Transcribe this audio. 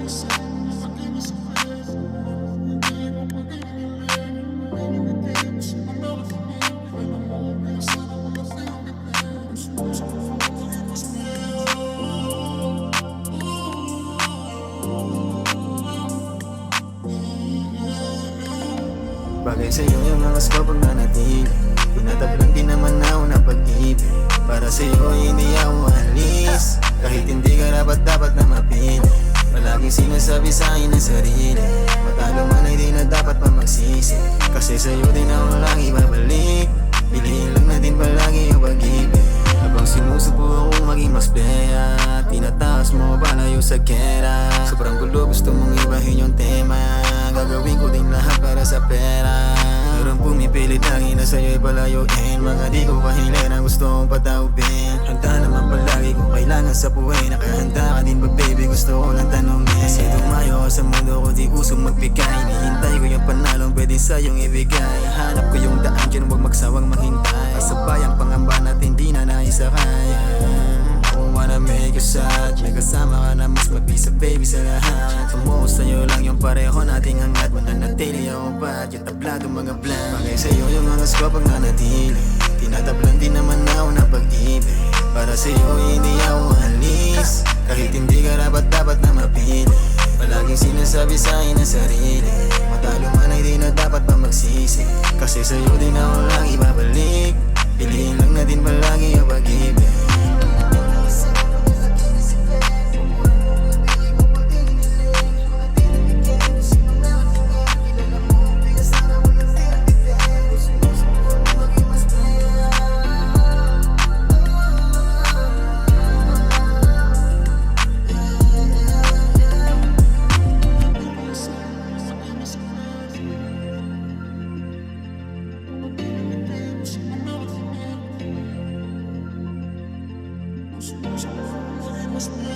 Bagay sa'yo yung mga skopang nanatili. Tinatablan din naman ako ng pag-ibig. Para sa'yo hindi ako alis, kahit hindi ka dapat na mapili. Palaging sinasabi sa'kin ng sarili, matalo man ay di na dapat pa magsisi. Kasi sa'yo din ako lagi babalik. Piliin lang natin palagi yung pag-ibig. Habang sinusubo akong maging mas playa, tinataas mo palayo sa gera. Sobrang gulo, gusto mong ibahin yung tema. Gagawin ko din lahat para sa pera. Meron pumipilit lagi na sa'yo'y palayuin. Mga di ko kahilin ang gusto kong pataupin. Handa naman palagi kung kailangan sa buhay. Nakahanda ka din ba baby, gusto ko lang tanongin. Kasi tumayo ko sa mundo ko, di usong magbigay. Hinihintay ko yung panalong pwede sa'yong ibigay. Hanap ko yung daan dyan, huwag magsawang maghintay. Sa bayang pangamba natin di na naisakay. I wanna make you sad, may kasama ka na mas mabisa baby sa lahat. Tumuos sa'yo lang yung pareho nating hangat. Mananatili akong bad, yung tablado mga plan. Bagay sa'yo yung mga skopang nanatili. Tinatablan din naman ako ng pag-ibig. Para sa'yo hindi ako alis, kahit hindi ka dapat na mapili. Palaging sinasabi sa'kin ng sarili, matalo man ay di na dapat pa magsisi. Kasi sa'yo din ako lagi babalik. Piliin lang natin palagi yung pag-ibig. Must be